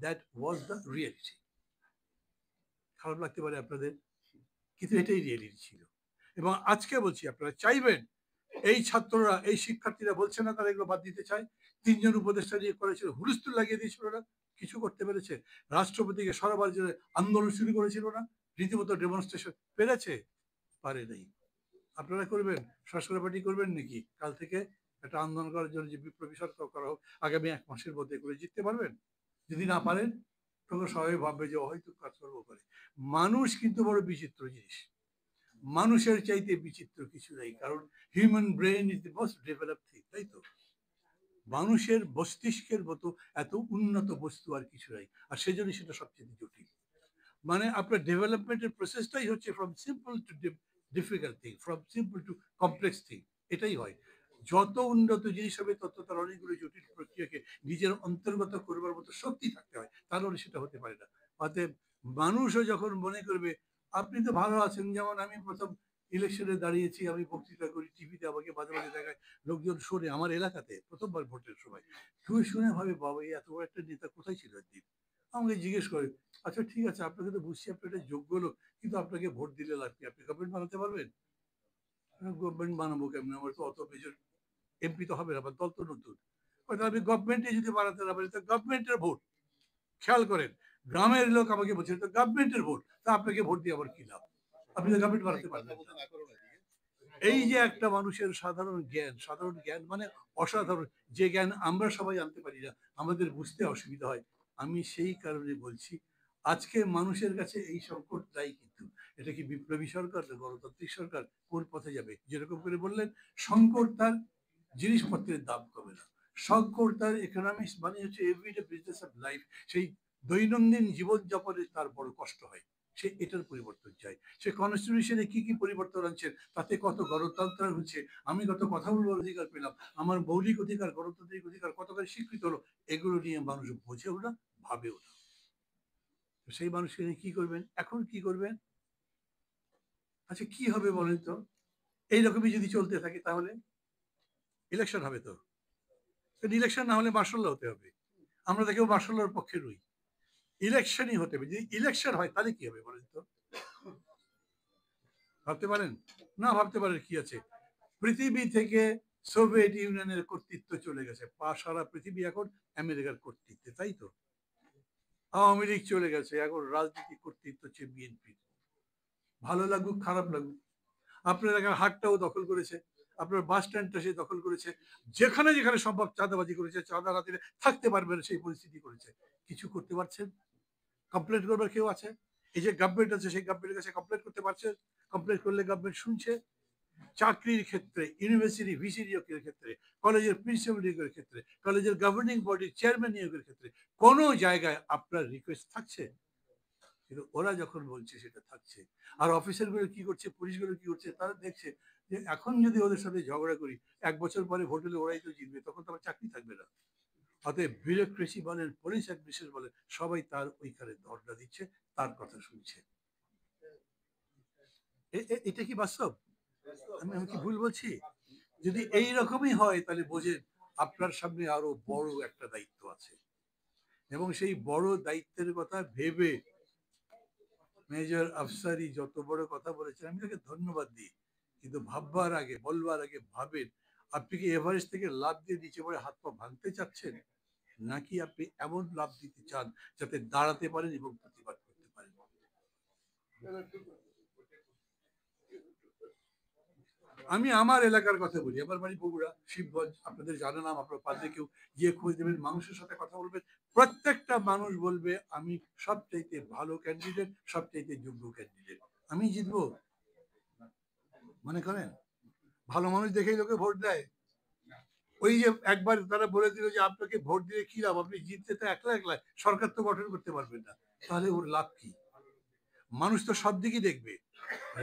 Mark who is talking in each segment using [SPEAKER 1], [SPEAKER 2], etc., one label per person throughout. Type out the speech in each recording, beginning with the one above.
[SPEAKER 1] That was the reality. খারাপ লাগতে পারে আপনাদের, কিন্তু এটাই রিয়েলিটি ছিল। এবং আজকে বলছি, আপনারা চাইবেন এই ছাত্ররা, এই শিক্ষার্থীরা বলছে না তারা এগুলো বাদ দিতে চায়? তিনজন উপদেষ্টা নিয়ে করেছিল, হুলস্থুল লাগিয়ে দিয়েছিল, ওরা কিছু করতে পেরেছে? রাষ্ট্রপতিকে সরাবার জন্য আন্দোলন শুরু করেছিল না, রীতিমতো ডেমনস্ট্রেশন, পেরেছে? পারে নাই। আপনারা করবেন, সরকার পার্টি করবেন নাকি কাল থেকে একটা আন্দোলন করার জন্য, যে বিপ্লবী সরকার করা হোক, আগামী 1 মাসের মধ্যে করে জিততে পারবেন? যদি না পারেন তখন সবাই ভাববে যে হয়তো কাজ করবো পারে। মানুষ কিন্তু বড় বিচিত্র জিনিস, মানুষের চাইতে বিচিত্র কিছু নেই, কারণ human brain is the most develop thing, তাই তো? মানুষের মস্তিষ্কের মতো এত উন্নত বস্তু আর কিছু নাই, আর সেজন্য সেটা সবচেয়ে জটিল। মানে আপনার ডেভেলপমেন্টের প্রসেসটাই হচ্ছে from simple to difficult thing, from simple to complex thing, এটাই হয়। যত উন্নত জিনিস হবে তত তার অনেকগুলো জটিল প্রক্রিয়াকে নিজের অন্তর্গত করবার মতো শক্তি থাকতে হয়, তাহলে সেটা হতে পারে না। অতএব মানুষও যখন মনে করবে, আপনি তো ভালো আছেন, যেমন আমি প্রথম ইলেকশনে দাঁড়িয়েছি, আমি বক্তৃতা করি টিভিতে, আমাকে মাঝে মাঝে দেখায়, লোকজন শোনে, আমার এলাকাতে প্রথমবার ভোটের সময় শুনে ভাবে, বাবা এই এত বড় একটা নেতা কোথায় ছিল একদিন। আমাকে জিজ্ঞেস করে, আচ্ছা ঠিক আছে, আপনাকে তো বুঝছি আপনি একটা যোগ্য লোক, কিন্তু আপনাকে ভোট দিলে লাভ কি, আপনি গভর্নমেন্ট বানাতে পারবেন? গভর্নমেন্ট বানাবো কেমন, আমার তো অত মেজর এমপি তো হবে না, আমার দল তো নতুন। হয়তো আমি গভর্নমেন্টে যদি বানাতে না পারি, তো গভর্নমেন্টের ভোট, খেয়াল করেন, গ্রামের লোক আমাকে বলছে তো গভর্নমেন্টের ভোট, তা আপনাকে ভোট দিয়ে আবার কি লাভ, আপনি তো গভর্নমেন্ট বানাতে পারবেন না। এই যে একটা মানুষের সাধারণ জ্ঞান, সাধারণ জ্ঞান মানে অসাধারণ, যে জ্ঞান আমরা সবাই আনতে পারি না, আমাদের বুঝতে অসুবিধা হয়। আমি সেই কারণে বলছি, আজকে মানুষের কাছে এই সংকট নাই, কিন্তু এটা কি বিপ্লবী সরকার না গণতান্ত্রিক সরকার, কোন পথে যাবে? যেরকম করে বললেন, সংকট তার জিনিসপত্রের দাম কমে না, সংকট তার ইকোনমিক্স, মানে হচ্ছে এভরিডে বিজনেস অফ লাইফ, সেই দৈনন্দিন জীবনযাপনে তার বড় কষ্ট হয়, সে এটার পরিবর্তন চাই। সে কনস্টিটিউশনে কি কি পরিবর্তন আনছে, তাতে কত গণতন্ত্র হচ্ছে, আমি কত কথা বলবার অধিকার পেলাম, আমার মৌলিক অধিকার, গণতান্ত্রিক অধিকার কতখানি স্বীকৃত হলো, এগুলো নিয়ে মানুষ বোঝেও না, ভাবেও না। সেই মানুষকে নিয়ে কি করবেন, এখন কি করবেন? আচ্ছা কি হবে বলেন তো? এইরকমই যদি চলতে থাকে তাহলে ইলেকশন হবে তো, ইলেকশন না হলে মার্শাল হতে হবে, আমরা তো কেউ মার্শাল্লার পক্ষে নই, ইলেকশনই হতে হবে। যদি ইলেকশন হয় তাহলে কি হবে বলেন তো? ভাবতে পারেন? না ভাবতে পারেন কি আছে, পৃথিবী থেকে সোভিয়েত ইউনিয়নের কর্তৃত্ব চলে গেছে, সারা পৃথিবী এখন আমেরিকার কর্তৃত্বে, তাই তো? আওয়ামী লীগ চলে গেছে, এখন রাজনীতি কর্তৃত্ব হচ্ছে বিএনপি। ভালো লাগুক খারাপ লাগুক, আপনার এলাকার হাটটাও দখল করেছে, আপনার বাস স্ট্যান্ডটা সে দখল করেছে, যেখানে যেখানে সম্ভব চাঁদাবাজি করেছে, চাঁদা না দিলে থাকতে পারবেন সেই পরিস্থিতি করেছে। কিছু করতে পারছেন? কমপ্লেন করবার কেউ আছে? এই যে গভর্নমেন্ট আছে, সেই গভর্নমেন্টের কাছে কমপ্লেন করতে পারছেন? কমপ্লেন করলে গভর্নমেন্ট শুনছে? চাকরির ক্ষেত্রে, ইউনিভার্সিটি ভিসি নিয়োগের ক্ষেত্রে, কলেজের প্রিন্সিপাল নিয়োগের ক্ষেত্রে, কলেজের গভর্নিং বডির চেয়ারম্যান নিয়োগের ক্ষেত্রে কোনো জায়গায় আপনার রিকোয়েস্ট থাকছে? কিন্তু ওরা যখন বলছে সেটা থাকছে। আর অফিসারগুলো কি করছে, পুলিশগুলো কি করছে, তারা দেখছে যে এখন যদি ওদের সাথে ঝগড়া করি, 1 বছর পরে ভোট হলে ওরাই তো জিতবে, তখন তো আমার চাকরি থাকবে না। অতএব বিউরোক্রেসি বলেন, পুলিশ অ্যাডমিনিস্ট্রেশন বলেন, সবাই তার ওইখানে ধর্ণা দিচ্ছে, তার কথা শুনছে। এটা কি বাস্তব? আমি কি ভুল বলছি? যদি এই রকমই হয় তাহলে বোঝেন আপনার সামনে আরো বড় একটা দায়িত্ব আছে, এবং সেই বড় দায়িত্বের কথা ভেবে মেজর আফসারি যত বড় কথা বলেছেন, আমি তাকে ধন্যবাদ দিই, কিন্তু ভাববার আগে, বলবার আগে ভাবেন, আপনি কি এভারেস্ট থেকে লাফ দিয়ে নিচে পড়ে হাত পা ভাঙতে চাচ্ছেন, নাকি আপনি এমন লাফ দিতে চান যাতে দাঁড়াতে পারেন এবং প্রতিবাদ করতে পারেন? আমি আমার এলাকার কথা বলি, আমার বাড়ি বগুড়া শিবগঞ্জ, আপনাদের জানা নাম, আপনার পাশে কেউ গিয়ে খোঁজ দেবেন, মানুষের সাথে কথা বলবেন, প্রত্যেকটা মানুষ বলবে আমি সবচাইতে ভালো ক্যান্ডিডেট, সবচাইতে যোগ্য ক্যান্ডিডেট, আমি জিতবো। মনে করেন ভালো মানুষ দেখেই লোকে ভোট দেয়? ওই যে একবার তারা বলে দিল যে আপনাকে ভোট দিয়ে কি লাভ, আপনি জিততে তো একলা একলা, সরকার তো গঠন করতে পারবেন না, তাহলে ওর লাভ কি? মানুষ তো সব দিকই দেখবে।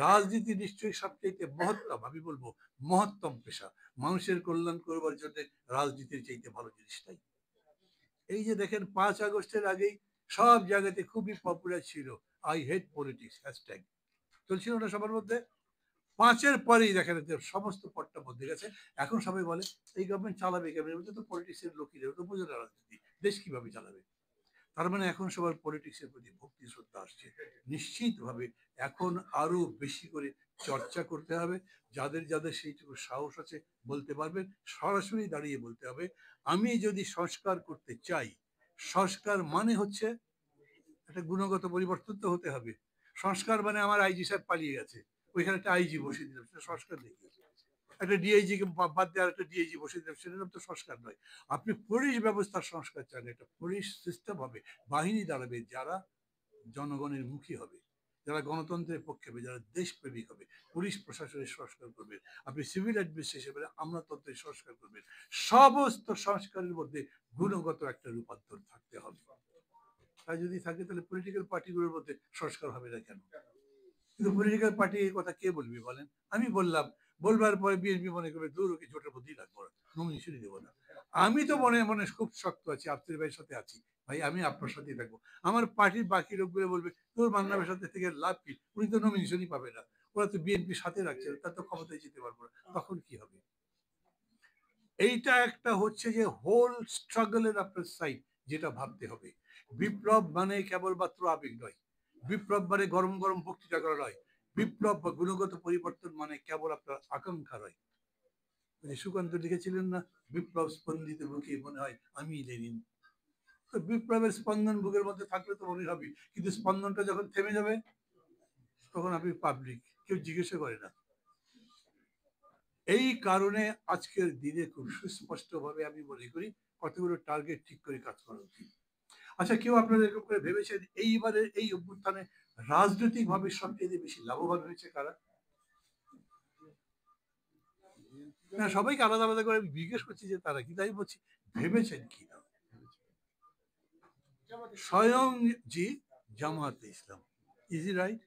[SPEAKER 1] রাজনীতি নিশ্চয়ই সবচেয়ে মহত্তম, আমি বলবো মহত্তম পেশা, মানুষের কল্যাণ করবার জন্য রাজনীতির চাইতে ভালো জিনিস নাই। এই যে দেখেন 5 আগস্টের আগেই সব জায়গাতে খুবই পপুলার ছিল আই হেট পলিটিক্স হ্যাশট্যাগ, চলছিল না সবার মধ্যে? 5-এর পরেই দেখা যাচ্ছে সমস্ত পটটা বদলে গেছে। এখন সবাই বলে এই গভর্নমেন্ট চালাবে কেমন, তো পলিটিক্সের লোকের তো বোঝে না রাজনীতি, দেশ কিভাবে চালাবে। তার মানে এখন সবার পলিটিক্সের প্রতি ভক্তি শ্রদ্ধা আসছে। নিশ্চিতভাবে এখন আরো বেশি করে চর্চা করতে হবে। যাদের যাদের সেইটুকু সাহস আছে বলতে পারবেন, সরাসরি দাঁড়িয়ে বলতে হবে আমি যদি সংস্কার করতে চাই, সংস্কার মানে হচ্ছে একটা গুণগত পরিবর্তন তো হতে হবে। সংস্কার মানে আমার আইজি সাহেব পালিয়ে গেছে, ওইখানে একটা আইজি বসিয়ে দিলাম, সেটা সংস্কার দেখি। একটা ডিআইজি কে বাদ দিয়ে একটা ডিআইজি বসিয়ে দিলাম, সেটা তো সংস্কার নয়। আপনি পুলিশ ব্যবস্থার সংস্কার চান, একটা পুলিশ সিস্টেম হবে, বাহিনী দাঁড়াবে যারা জনগণের মুখী হবে, যারা গণতন্ত্রের পক্ষে হবে, যারা দেশপ্রেমিক হবে। পুলিশ প্রশাসনের সংস্কার করবেন, আপনি সিভিল অ্যাডমিনিস্ট্রেশনের আমলাতন্ত্রের সংস্কার করবেন। সমস্ত সংস্কারের মধ্যে গুণগত একটা রূপান্তর থাকতে হবে। তাই যদি থাকে তাহলে পলিটিক্যাল পার্টিগুলোর মধ্যে সংস্কার হবে না কেন? কিন্তু পলিটিক্যাল পার্টি এই কথা কে বলবি বলেন? আমি বললাম, বলবার পরে বিএনপি মনে করবে দূর ওকে জোটের মধ্যেই রাখবো না, নমিনেশনই দেবো না। আমি তো মনে মনে খুব শক্ত আছি, আফতার ভাইয়ের সাথে আছি, ভাই আমি আপনার সাথেই থাকবো। আমার পার্টির বাকি লোকগুলো বলবে তোর মান্নাবের সাথে থেকে লাভ কি, উনি তো নমিনেশনই পাবে না, ওরা তো বিএনপির সাথে রাখছে, তার তো ক্ষমতায় যেতে পারবো না, তখন কি হবে? এইটা একটা হচ্ছে যে হোল স্ট্রাগলের আপনার সাইড, যেটা ভাবতে হবে। বিপ্লব মানে কেবলমাত্র আবেগ নয়, বিপ্লব মানে গরম গরম বক্তৃতা করা নয়, বিপ্লব বা গুণগত পরিবর্তন মানে কেবল আপনার আকাঙ্ক্ষা নয়। সুকান্ত লিখেছিলেন না, বিপ্লব স্পন্দিত বুকে মনে হয় আমি লেনিন। তো বিপ্লবের স্পন্দন বুকের মধ্যে থাকলে তো মনে হবে, কিন্তু স্পন্দনটা যখন থেমে যাবে তখন আপনি পাবলিক, কেউ জিজ্ঞেসা করে না। এই কারণে আজকের দিনে খুব সুস্পষ্টভাবে আমি মনে করি কতগুলো টার্গেট ঠিক করে কাজ করা উচিত। আচ্ছা, কেউ আপনারা এরকম করে ভেবেছেন এইবারের এই অভ্যুত্থানে রাজনৈতিক ভাবে সবচেয়ে বেশি লাভবান হয়েছে কারা? না, সবাইকে আলাদা আলাদা করে আমি জিজ্ঞেস করছি যে তারা কি, তাই বলছি ভেবেছেন কি না? স্বয়ং জি, জামাতে ইসলাম। Is E right?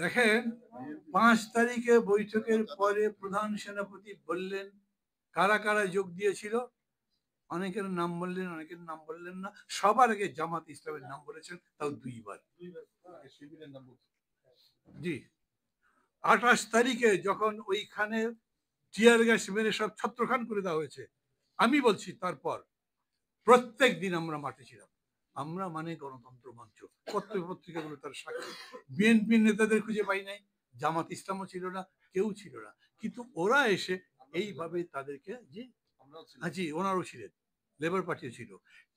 [SPEAKER 1] দেখেন, 5 তারিখে বৈঠকের পরে প্রধান সেনাপতি বললেন কারা কারা যোগ দিয়েছিল, অনেকের নাম বললেন, অনেকের নাম বললেন না। সবার আগে জামাত ইসলামের নাম বলেছেন, তাও 2 বার। জি, 28 তারিখে যখন ওইখানে টিয়ার গ্যাস মেরে সব ছত্রখান করে দেওয়া হয়েছে, আমি বলছি তারপর প্রত্যেক দিন আমরা মাঠে ছিলাম। আমরা মানে গণতন্ত্র মঞ্চ, পত্র পত্রিকাগুলো তার সাক্ষী। বিএনপির নেতাদের খুঁজে পাই নাই, জামাত ইসলামও ছিল না, কেউ ছিল না, কিন্তু ওরা এসে এইভাবে তাদেরকে, জি জি ওনারও ছিলেন, লেবার পার্টিও ছিল।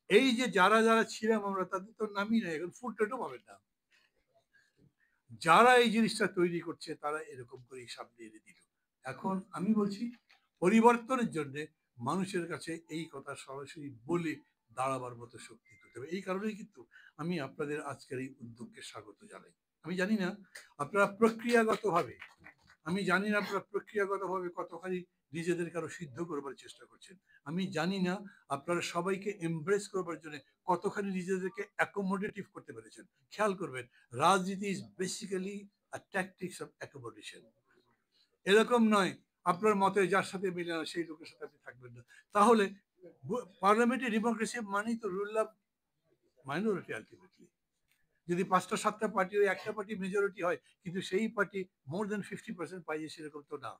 [SPEAKER 1] এই যে যারা যারা ছিলাম আমরা, তাদের তো নামই নাই, এখন ফুটলেটও পাবেন না। যারা এই জিনিসটা তৈরি করছে তারা এরকম করে সামনে এনে দিল। এখন আমি বলছি পরিবর্তনের জন্য মানুষের কাছে এই কথা সরাসরি বলে দাঁড়াবার মতো শক্তি করতে হবে। এই কারণেই কিন্তু আমি আপনাদের আজকের এই উদ্যোগকে স্বাগত জানাই। আমি জানি না আপনারা প্রক্রিয়াগতভাবে, আমি জানি না আপনারা প্রক্রিয়াগতভাবে কতখানি নিজেদের কারো সিদ্ধ করবার চেষ্টা করছেন। আমি জানি না আপনারা সবাইকে এমব্রেস করবার জন্য কতখানি নিজেদেরকে অ্যাকোমোডেটিভ করতে পেরেছেন। খেয়াল করবেন, রাজনীতি is basically a tactics of accommodation. এরকম নয় আপনার মতে যার সাথে মিলে না সেই লোকের সাথে আপনি থাকবেন না। তাহলে পার্লামেন্টারি ডেমোক্রেসি মানেই তো রুল অফ মাইনরিটি। আলটিমেটলি যদি 5টা 7টা পার্টি ওই একটা পার্টি মেজরিটি হয়, কিন্তু সেই পার্টি মোর দেন 50% পাইছে, সেরকম তো না।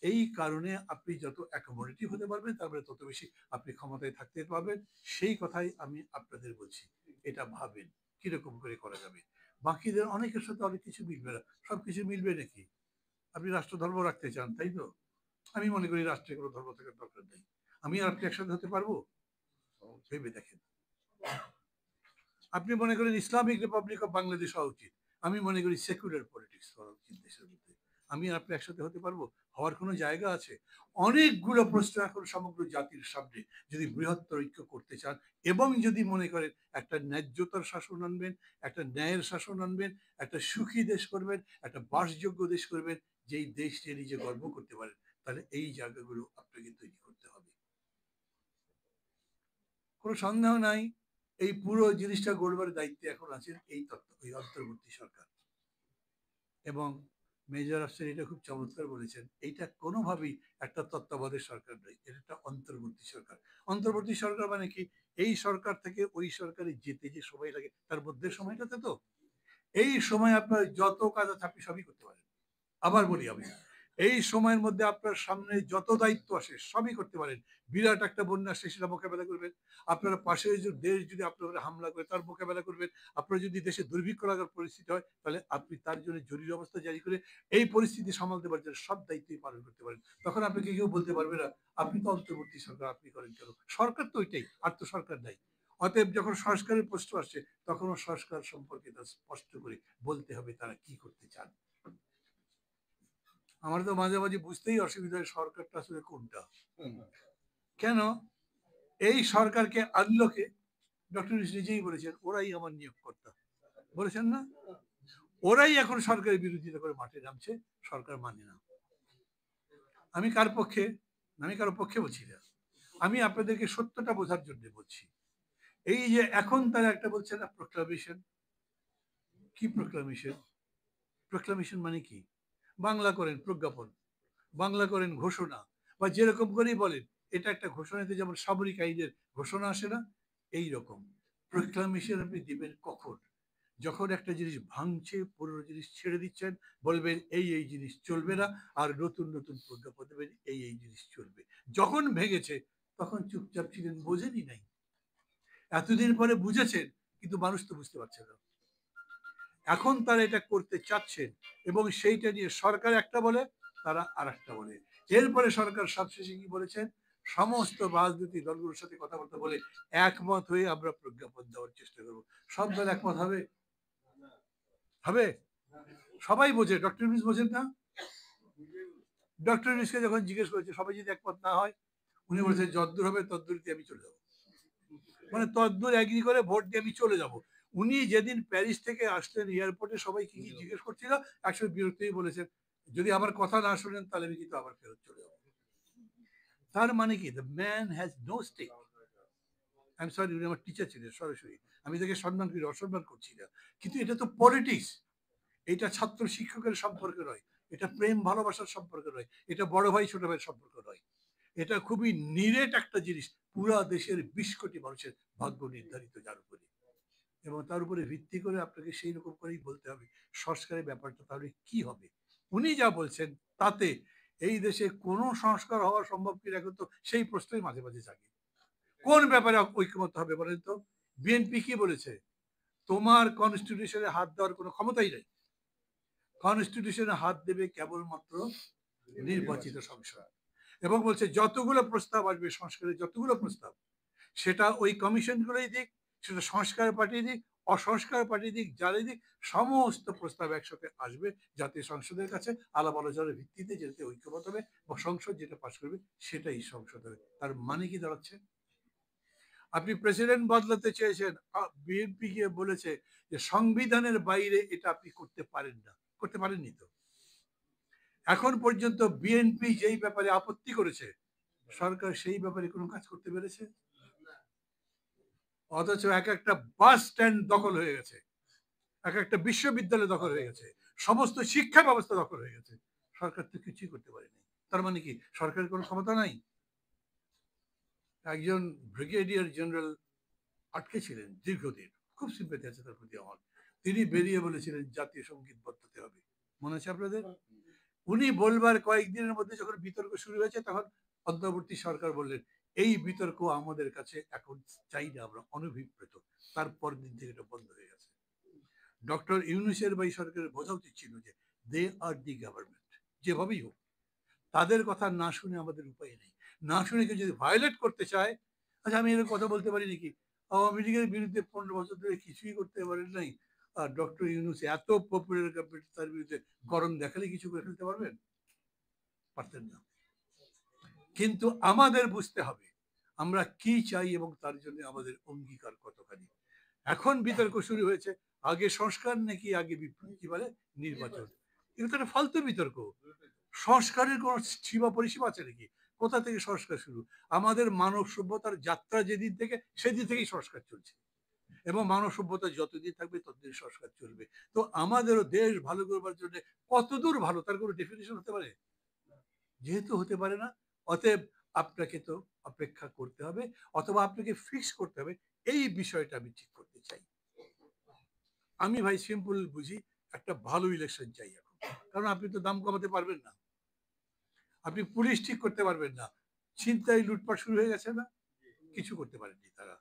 [SPEAKER 1] এই কারণে আপনি যত অ্যাকোমোডেটিভ হতে পারবেন, তারপরে তত বেশি আপনি ক্ষমতায় থাকতে পারবেন। সেই কথাই আমি আপনাদের বলছি, এটা ভাবেন কিরকম করে করা যাবে। বাকিদের অনেকের সাথে অনেক কিছু মিলবে না, সবকিছু মিলবে নাকি? আপনি রাষ্ট্র ধর্ম রাখতে চান, তাই তো? আমি মনে করি রাষ্ট্রে কোনো ধর্ম থাকার দরকার নেই। আমি আর আপনি একসাথে হতে পারবো? ভেবে দেখেন। আপনি মনে করেন ইসলামিক রিপাবলিক অফ বাংলাদেশ হওয়া উচিত, আমি মনে করি সেকুলার পলিটিক্স হওয়া উচিত দেশের মধ্যে। আমি আর আপনি একসাথে হতে পারবো? হওয়ার কোনো জায়গা আছে? অনেকগুলো প্রশ্ন এখন সমগ্র জাতির সামনে। যদি বৃহত্তর ঐক্য করতে চান এবং যদি মনে করেন একটা ন্যায্যতার শাসন আনবেন, একটা ন্যায়ের শাসন আনবেন, একটা সুখী দেশ করবেন, একটা বাসযোগ্য দেশ করবেন, যেই দেশ নিয়ে নিজে গর্ব করতে পারেন, তাহলে এই জায়গাগুলো আপনাকে তৈরি করতে হবে। কোনো সন্দেহ নাই এই পুরো জিনিসটা গড়বার দায়িত্বে এখন আছেন এই ওই অন্তর্বর্তী সরকার। এবং মেজর আফসার এটা খুব চমৎকার বলেছেন, এইটা কোনোভাবেই একটা তত্ত্বাবধায়ক সরকার নয়, এটা একটা অন্তর্বর্তী সরকার। অন্তর্বর্তী সরকার মানে কি? এই সরকার থেকে ওই সরকারে যেতে যে সময় লাগে তার মধ্যে সময়টাতে তো এই সময় আপনার যত কাজ আছে আপনি সবই করতে পারেন। আবার বলি আমি, এই সময়ের মধ্যে আপনার সামনে যত দায়িত্ব আসে সবই করতে পারেন। বিরাট একটা বন্যা আসছে সেটা মোকাবেলা করবেন, আপনারা পাশের যে দেশ যদি আপনার উপরে হামলা করে তার মোকাবেলা করবেন, আপনার যদি দেশে দুর্ভিক্ষ লাগার পরিস্থিতি হয় তাহলে আপনি তার জন্য জরুরি অবস্থা জারি করে এই পরিস্থিতি সামাল দেওয়ার জন্য সব দায়িত্বই পালন করতে পারেন। তখন আপনাকে কেউ বলতে পারবে না আপনি তো অন্তর্বর্তী সরকার, আপনি করেন কেন? সরকার তো ওইটাই, আর তো সরকার নাই। অতএব যখন সংস্কারের প্রশ্ন আসছে তখনও সংস্কার সম্পর্কে তা স্পষ্ট করে বলতে হবে তারা কি করতে চান। আমার তো মাঝে মাঝে বুঝতেই অসুবিধা হয় সরকারটা আসলে কোনটা। কেন এই সরকারকে আনলোকে? ডক্টর ইউনূস নিজেই বলেছেন ওরাই আমার নিয়োগকর্তা, বলেছেন না? ওরাই এখন সরকারের বিরোধিতা করে মাঠে নামছে, সরকার মানে না। আমি কার পক্ষে? আমি কারো পক্ষে বলছি না, আমি আপনাদেরকে সত্যটা বোঝার জন্য বলছি। এই যে এখন তারা একটা বলছে না প্রোক্লামেশন, কি প্রোক্লামেশন? প্রোক্লামেশন মানে কি? বাংলা করেন প্রজ্ঞাপন, বাংলা করেন ঘোষণা, বা যেরকম করেই বলেন এটা একটা ঘোষণাতে যেমন সামরিক আইনের ঘোষণা আসে না, এই রকম প্রোক্লামেশন আপনি দিবেন কখন? যখন একটা জিনিস ভাঙছে, পুরনো জিনিস ছেড়ে দিচ্ছেন, বলবেন এই এই জিনিস চলবে না, আর নতুন নতুন প্রজ্ঞাপন দেবেন এই এই জিনিস চলবে। যখন ভেঙেছে তখন চুপচাপ ছিলেন, বোঝেনই নাই। এতদিন পরে বুঝেছেন, কিন্তু মানুষ তো বুঝতে পারছে না। এখন তারা এটা করতে চাচ্ছেন এবং সেইটা নিয়ে সরকার একটা বলে, তারা আর একটা বলে। এরপরে সরকার সবশেষে কি বলেছেন? সমস্ত রাজনৈতিক দলগুলোর সাথে কথাবার্তা বলে একমত হয়ে আমরা প্রজ্ঞাপন দেওয়ার চেষ্টা করবো। সব দল একমত হবে? হবে? সবাই বোঝে, ডক্টর ইউনূস বোঝেন না? ডক্টর ইউনূসকে যখন জিজ্ঞেস করেছে সবাই যদি একমত না হয়, উনি বলেছেন যদ্দূর হবে তদ্দূরতে আমি চলে যাবো। মানে তদ্দূর এগ্রি করে ভোট দিয়ে আমি চলে যাব। উনি যেদিন প্যারিস থেকে আসলেন এয়ারপোর্টে সবাই কি কি জিজ্ঞেস করছিল, একসময় বিরক্তিই বলেছেন যদি আমার কথা না শোনেন তাহলে আমি কিন্তু আবার ফেরত চলে যাবো। তার মানে কি? The man has no stake. I am sorry, উনি আমার টিচার ছিলেন সরাসরি, আমি তাকে সম্মান করি, অসম্মান করছি না, কিন্তু এটা তো পলিটিক্স। এটা ছাত্র শিক্ষকের সম্পর্ক নয়, এটা প্রেম ভালোবাসার সম্পর্ক নয়, এটা বড় ভাই ছোট ভাইয়ের সম্পর্ক নয়। এটা খুবই নিরেট একটা জিনিস, পুরা দেশের 20 কোটি মানুষের ভাগ্য নির্ধারিত যার উপরে, এবং তার উপরে ভিত্তি করে আপনাকে সেই রকম করেই বলতে হবে সংস্কারের ব্যাপারটা তাহলে কি হবে। উনি যা বলছেন তাতে এই দেশে কোনো সংস্কার হওয়া সম্ভব কিনা এখন তো সেই প্রশ্নই মাঝে মাঝে জাগে। কোন ব্যাপারে ঐক্যমত হবে বলেন তো? বিএনপি কি বলেছে? তোমার কনস্টিটিউশনে হাত দেওয়ার কোনো ক্ষমতাই নেই, কনস্টিটিউশনে হাত দেবে কেবলমাত্র নির্বাচিত সংসদ, এবং বলছে যতগুলো প্রস্তাব আসবে সংস্কারের, যতগুলো প্রস্তাব সেটা ওই কমিশনগুলোই দিক, সেটা সংস্কার পাঠিয়ে দিক, অসংস্কার পাঠিয়ে দিক, যারাই দিক, সমস্ত প্রস্তাব একসাথে আসবে জাতীয় সংসদের কাছে আলাপ আলোচনার ভিত্তিতে যেতে ঐক্যমত হবে, বা সংসদ যেটা পাশ করবে সেটাই সংসদ হবে। তার মানে কি দাঁড়াচ্ছে? আপনি প্রেসিডেন্ট বদলাতে চেয়েছেন, বিএনপি গিয়ে বলেছে যে সংবিধানের বাইরে এটা আপনি করতে পারেন না, করতে পারেননি তো। এখন পর্যন্ত বিএনপি যেই ব্যাপারে আপত্তি করেছে সরকার সেই ব্যাপারে কোনো কাজ করতে পেরেছে? অথচ এক একটা বাস স্ট্যান্ড দখল হয়ে গেছে, এক একটা বিশ্ববিদ্যালয় দখল হয়ে গেছে, সমস্ত শিক্ষা ব্যবস্থা দখল হয়ে গেছে, সরকার তো কিছুই করতে পারেনি। তার মানে কি সরকারের কোনো ক্ষমতা নাই? একজন ব্রিগেডিয়ার জেনারেল আটকে ছিলেন দীর্ঘদিন, খুব সিম্পেথি আছে তার প্রতি আমার, তিনি বেরিয়ে বলেছিলেন জাতীয় সঙ্গীত বদলাতে হবে, মনে আছে আপনাদের? উনি বলবার কয়েকদিনের মধ্যে যখন বিতর্ক শুরু হয়েছে তখন অন্তর্বর্তী সরকার বললেন এই বিতর্ক আমাদের কাছে এখন চাই না, আমরা অনভিপ্রেত। তারপর দিন থেকে এটা বন্ধ হয়ে গেছে। ডক্টর ইউনূসের বা এই সরকারের বোঝা উচিত ছিল যে দে আর দি গভর্নমেন্ট, যেভাবেই হোক তাদের কথা না শুনে আমাদের উপায় নেই। না শুনে কেউ যদি ভায়োলেট করতে চায়, আচ্ছা আমি এর কথা বলতে পারি নাকি আওয়ামী লীগের বিরুদ্ধে 15 বছর ধরে কিছুই করতে পারেন নাই, আর ডক্টর ইউনূস এত পপুলার ক্যাপিটাল তার বিরুদ্ধে গরম দেখালে কিছু করে ফেলতে পারবেন? পারতেন না। কিন্তু আমাদের বুঝতে হবে আমরা কি চাই এবং তার জন্য আমাদের অঙ্গীকার কতখানি। এখন বিতর্ক শুরু হয়েছে আগে সংস্কার নাকি আগে কি বলে নির্বাচন। এটা তো একটা ফালতু বিতর্ক। সংস্কারের কোন সীমা পরিসীমা আছে নাকি? কোথা থেকে সংস্কার শুরু? আমাদের মানব সভ্যতার যাত্রা যেদিন থেকে সেদিন থেকেই সংস্কার চলছে, এবং মানব সভ্যতা যতদিন থাকবে ততদিন সংস্কার চলবে। তো আমাদেরও দেশ ভালো করবার জন্য কতদূর ভালো তার কোনো ডেফিনেশন হতে পারে? যেহেতু হতে পারে না, অতএব আপনাকে তো অপেক্ষা করতে হবে, অথবা আপনাকে ফিক্স করতে হবে এই বিষয়টা আমি ঠিক করতে চাই। আমি ভাই সিম্পল বুঝি, একটা ভালো ইলেকশন চাই এখন, কারণ আপনি তো দাম কমাতে পারবেন না। আপনি পুলিশ ঠিক করতে পারবেন না, ছিনতাই লুটপাট শুরু হয়ে গেছে না, কিছু করতে পারেননি তারা।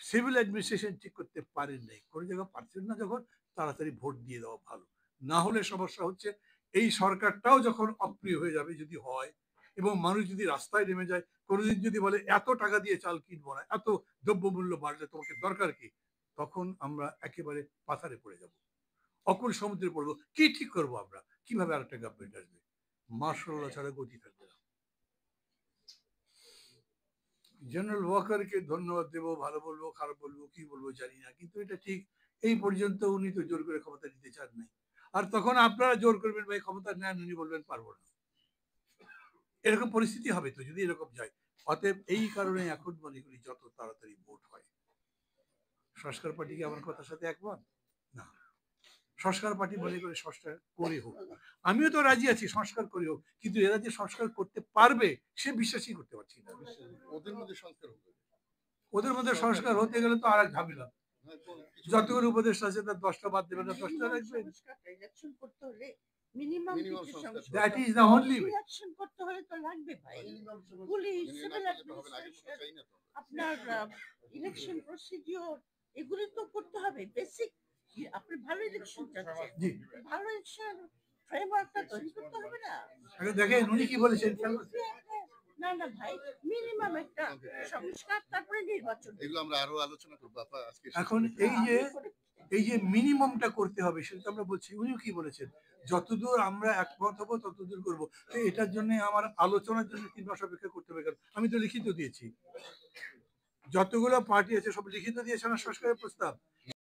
[SPEAKER 1] সিভিল অ্যাডমিনিস্ট্রেশন ঠিক করতে পারেন নাই, কোনো জায়গায় পারছেন না যখন, তাড়াতাড়ি ভোট দিয়ে দেওয়া ভালো। না হলে সমস্যা হচ্ছে, এই সরকারটাও যখন অপ্রিয় হয়ে যাবে যদি হয়, এবং মানুষ যদি রাস্তায় নেমে যায়, কোনোদিন যদি বলে এত টাকা দিয়ে চাল কিনবো না, এত দ্রব্যমূল্য বাড়লে তোমাকে দরকার কি, তখন আমরা একেবারে পাথারে পড়ে যাব, অকুল সমুদ্রে পড়বো। কি ঠিক করবো আমরা, কিভাবে আরেকটা গভর্নমেন্ট আসবে? মার্শাল্লাহ ছাড়া গতি থাকবে না। জেনারেল ওয়াকারকে ধন্যবাদ দেবো, ভালো বলবো খারাপ বলবো কি বলবো জানি না, কিন্তু এটা ঠিক এই পর্যন্ত উনি তো জোর করে ক্ষমতা নিতে চান নাই। আর তখন আপনারা জোর করবেন ভাই ক্ষমতা নেন, উনি বলবেন পারবো না। এরকম পরিস্থিতি হবে তো যদি এরকম যায়। অতএব এই কারণে এখন মনে করি যত তাড়াতাড়ি ভোট হয়। সংস্কার পার্টি কি আমার কথার সাথে একমত? না। সংস্কার পার্টি মনে করে সংস্কার করে হোক, আমিও তো রাজি আছি সংস্কার করে হোক, কিন্তু এরা যে সংস্কার করতে পারবে সে বিশ্বাসই করতে পারছি না।
[SPEAKER 2] ওদের মধ্যে সংস্কার হবে,
[SPEAKER 1] ওদের মধ্যে সংস্কার হতে গেলে তো আর এক ঝামেলা, যতগুলো উপদেষ্টা আছে তার 10টা বাদ দেবেন না 10টা রাখবেন।
[SPEAKER 3] ইলেকশন করতে হলে minimum
[SPEAKER 1] that is the only way.
[SPEAKER 3] Election করতে হলে তো লাগবে ভাই, পুলিশ, সিভিল অ্যাডমিনিস্ট্রেশন, আপনার ইলেকশন প্রসিডিওর, এগুলি তো করতে হবে বেসিক। আপনি ভালো ইলেকশন চাচ্ছেন,
[SPEAKER 1] জি,
[SPEAKER 3] ভালো ইলেকশন ফ্রেমওয়ার্কটা তৈরি করতে হবে না?
[SPEAKER 1] আগে দেখেন উনি কি বলেছেন।
[SPEAKER 3] না না ভাই, মিনিমাম একটা সংস্কার, তারপরে নির্বাচন।
[SPEAKER 2] এগুলো আমরা আরো আলোচনা করবো আপা আজকে।
[SPEAKER 1] এখন এই যে মিনিমামটা করতে হবে সেটা তো আমরা বলছি, উনিও কি বলেছেন, যতদূর আমরা একমত হবো ততদূর করবো। তো এটার জন্য আমার আলোচনার জন্য 3 মাস অপেক্ষা করতে হবে কেন? আমি তো লিখিত দিয়েছি, যতগুলো পার্টি আছে সব লিখিত দিয়েছে না সংস্কারের প্রস্তাব।